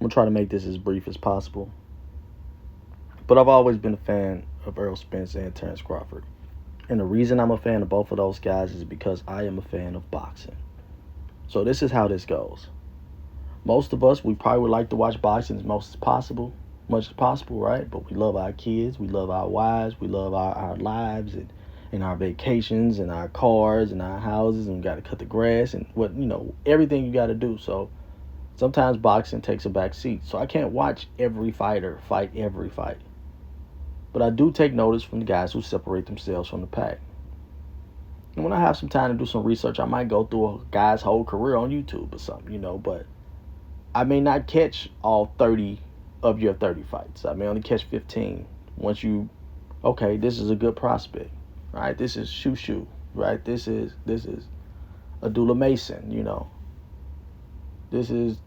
I'm going to try to make this as brief as possible. But I've always been a fan of Errol Spence and Terence Crawford. And the reason I'm a fan of both of those guys is because I am a fan of boxing. So this is how this goes. Most of us, we probably would like to watch boxing as much as possible, right? But we love our kids, we love our wives, we love our lives and our vacations and our cars and our houses, and we got to cut the grass and everything you got to do. So sometimes boxing takes a back seat. So I can't watch every fighter fight every fight. But I do take notice from the guys who separate themselves from the pack. And when I have some time to do some research, I might go through a guy's whole career on YouTube or something, but I may not catch all 30 of your 30 fights. I may only catch 15. Once this is a good prospect, right? This is Shoo, right? This is Adula Mason, This is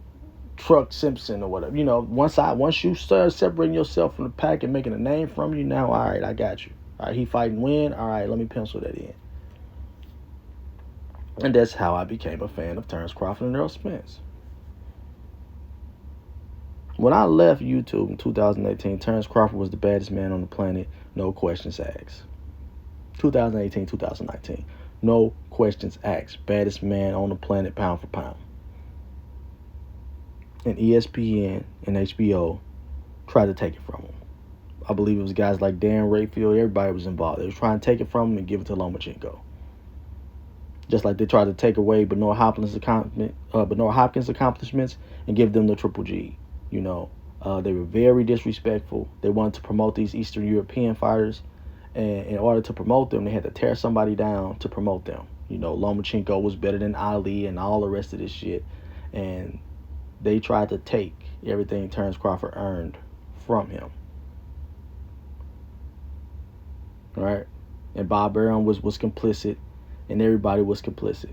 Truck Simpson or whatever. Once you start separating yourself from the pack and making a name from you, now, all right, I got you. All right, he fighting win. All right, let me pencil that in. And that's how I became a fan of Terence Crawford and Errol Spence. When I left YouTube in 2018, Terence Crawford was the baddest man on the planet, no questions asked. 2018, 2019, no questions asked. Baddest man on the planet, pound for pound. And ESPN and HBO tried to take it from him. I believe it was guys like Dan Rayfield. Everybody was involved. They were trying to take it from him and give it to Lomachenko. Just like they tried to take away Benoit Hopkins' accomplishments and give them the Triple G. They were very disrespectful. They wanted to promote these Eastern European fighters, and in order to promote them, they had to tear somebody down to promote them. Lomachenko was better than Ali and all the rest of this shit, and they tried to take everything Terence Crawford earned from him. Right? And Bob Arum was complicit, and everybody was complicit.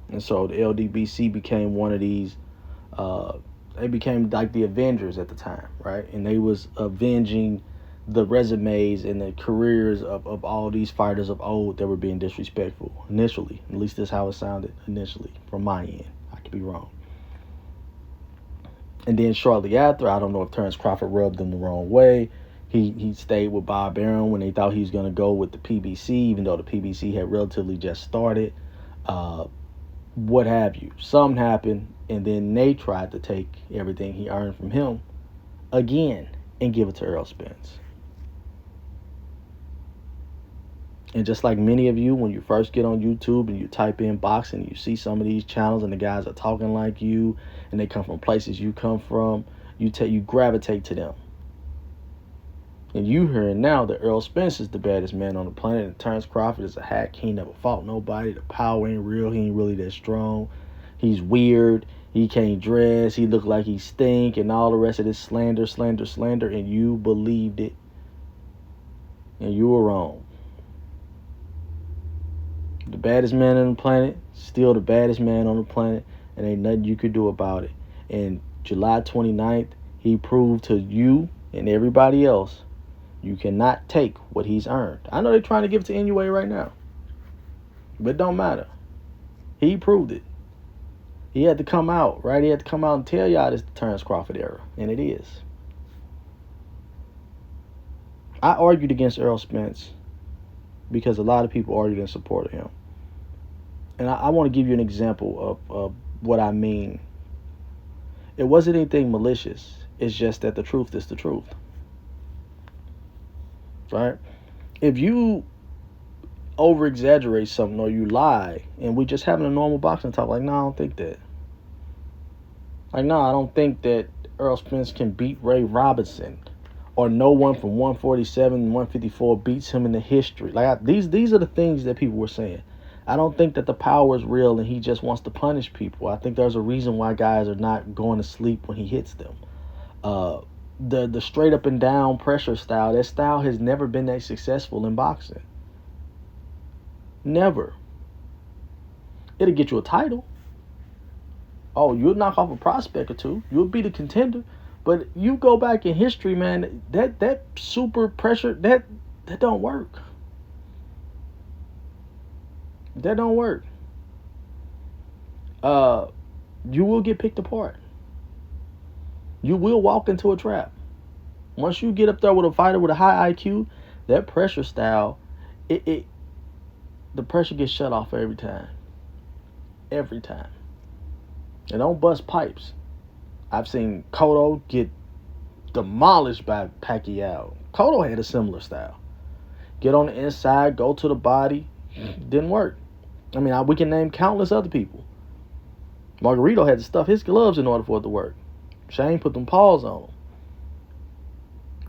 And so the LDBC became one of these, they became like the Avengers at the time, right? And they was avenging the resumes and the careers of all these fighters of old that were being disrespectful initially. At least that's how it sounded initially from my end. I could be wrong. And then shortly after, I don't know if Terence Crawford rubbed them the wrong way. He stayed with Bob Arum when they thought he was going to go with the PBC, even though the PBC had relatively just started. What have you. Something happened, and then they tried to take everything he earned from him again and give it to Errol Spence. And just like many of you, when you first get on YouTube and you type in boxing, you see some of these channels and the guys are talking like you, and they come from places you come from, you gravitate to them. And you hearing now that Errol Spence is the baddest man on the planet, and Terence Crawford is a hack. He never fought nobody. The power ain't real. He ain't really that strong. He's weird. He can't dress. He look like he stink, and all the rest of this slander. And you believed it, and you were wrong. The baddest man on the planet, still the baddest man on the planet, and ain't nothing you could do about it. And July 29th, he proved to you and everybody else, you cannot take what he's earned. I know they're trying to give it to Inoue right now, but it don't matter. He proved it. He had to come out, right? He had to come out and tell y'all this the Terence Crawford era, and it is. I argued against Errol Spence because a lot of people argued in support of him. And I want to give you an example of what I mean. It wasn't anything malicious. It's just that the truth is the truth. Right? If you over-exaggerate something or you lie, and we just having a normal boxing talk, like, no, I don't think that. Like, no, I don't think that Errol Spence can beat Ray Robinson, or no one from 147 and 154 beats him in the history. Like, these are the things that people were saying. I don't think that the power is real and he just wants to punish people. I think there's a reason why guys are not going to sleep when he hits them. The straight up and down pressure style, that style has never been that successful in boxing. Never. It'll get you a title. Oh, you'll knock off a prospect or two. You'll be the contender. But you go back in history, man, that super pressure, that don't work. That don't work. You will get picked apart. You will walk into a trap. Once you get up there with a fighter with a high IQ, that pressure style, the pressure gets shut off every time. Every time. And don't bust pipes. I've seen Cotto get demolished by Pacquiao. Cotto had a similar style. Get on the inside, go to the body. Didn't work. I mean, we can name countless other people. Margarito had to stuff his gloves in order for it to work. Shane put them paws on him.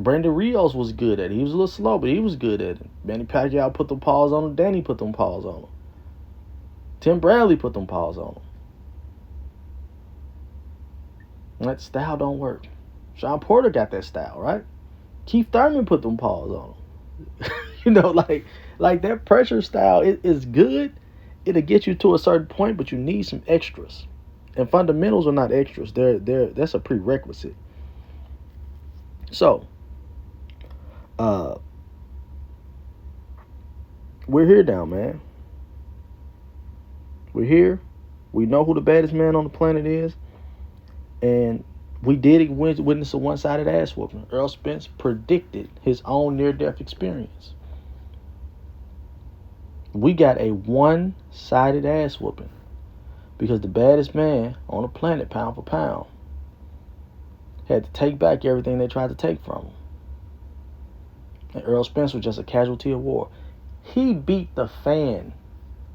Brandon Rios was good at it. He was a little slow, but he was good at it. Manny Pacquiao put them paws on him. Danny put them paws on him. Tim Bradley put them paws on him. And that style don't work. Sean Porter got that style, right? Keith Thurman put them paws on him. You know, like that pressure style is good. It'll get you to a certain point, but you need some extras. And fundamentals are not extras. That's a prerequisite. So, we're here now, man. We're here. We know who the baddest man on the planet is. And we did witness a one-sided ass whooping. Errol Spence predicted his own near-death experience. We got a one-sided ass whooping because the baddest man on the planet, pound for pound, had to take back everything they tried to take from him. And Errol Spence was just a casualty of war. He beat the fan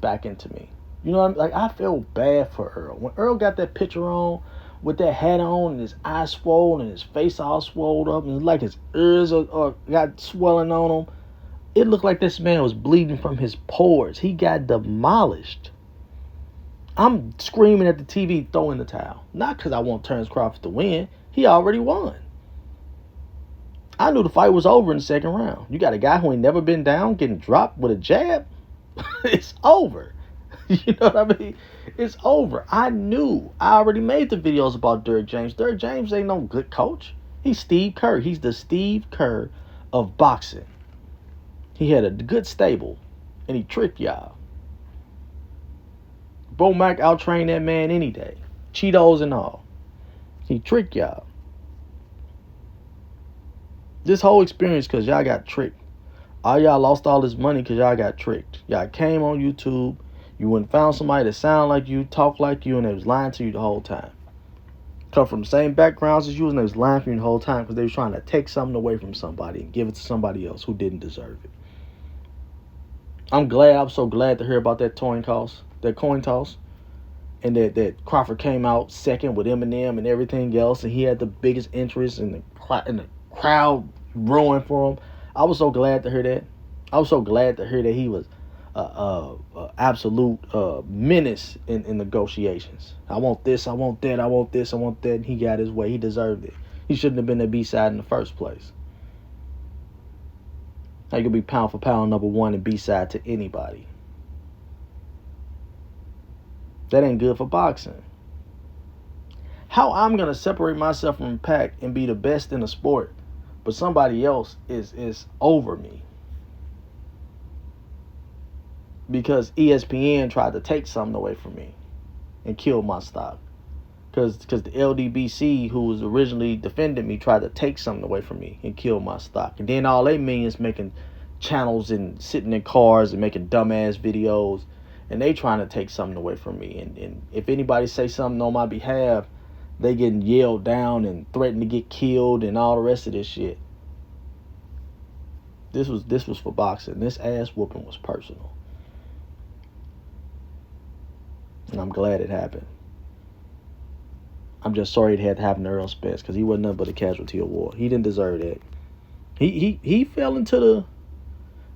back into me. You know what I mean? Like, I feel bad for Earl. When Earl got that picture on with that hat on and his eyes swollen and his face all swelled up and like his ears got swelling on him, it looked like this man was bleeding from his pores. He got demolished. I'm screaming at the TV, throwing the towel. Not because I want Terence Crawford to win. He already won. I knew the fight was over in the second round. You got a guy who ain't never been down getting dropped with a jab. It's over. You know what I mean? It's over. I knew. I already made the videos about Derrick James. Derrick James ain't no good coach. He's Steve Kerr. He's the Steve Kerr of boxing. He had a good stable, and he tricked y'all. Bo Mack out-trained that man any day. Cheetos and all. He tricked y'all. This whole experience because y'all got tricked. All y'all lost all this money because y'all got tricked. Y'all came on YouTube. You went and found somebody that sound like you, talk like you, and they was lying to you the whole time. Come from the same backgrounds as you, and they was lying for you the whole time because they was trying to take something away from somebody and give it to somebody else who didn't deserve it. I'm so glad to hear about that coin toss, and that Crawford came out second with Eminem and everything else, and he had the biggest interest in the crowd roaring for him. I was so glad to hear that. I was so glad to hear that he was absolute menace in negotiations. I want this, I want that, I want this, I want that. And he got his way. He deserved it. He shouldn't have been the B-side in the first place. How you can be pound for pound number one and B-side to anybody? That ain't good for boxing. How I'm gonna separate myself from the pack and be the best in the sport, but somebody else is over me because ESPN tried to take something away from me and kill my stock. Because the LDBC, who was originally defending me, tried to take something away from me and kill my stock. And then all they mean is making channels and sitting in cars and making dumbass videos. And they trying to take something away from me. And if anybody say something on my behalf, they getting yelled down and threatened to get killed and all the rest of this shit. This was for boxing. This ass whooping was personal. And I'm glad it happened. I'm just sorry it had to happen to Errol Spence because he wasn't nothing but a casualty of war. He didn't deserve that. He fell into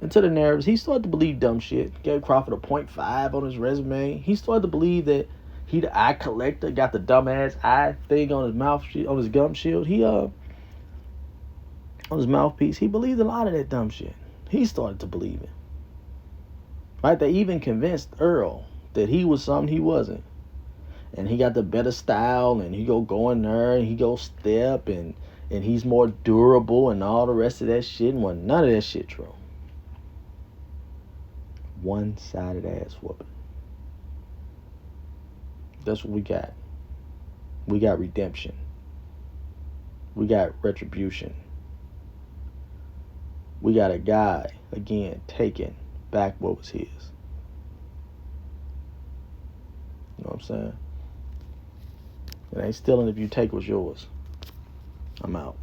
the narratives. He started to believe dumb shit. Gave Crawford a 0.5 on his resume. He started to believe that he the eye collector, got the dumbass eye thing on his mouth, on his gum shield. He on his mouthpiece. He believed a lot of that dumb shit. He started to believe it. Right? They even convinced Earl that he was something he wasn't. And he got the better style, and he go in there, and he go step, and he's more durable, and all the rest of that shit. And wasn't none of that shit true. One-sided ass whooping. That's what we got. We got redemption. We got retribution. We got a guy, again, taking back what was his. You know what I'm saying? It ain't stealing if you take what's yours. I'm out.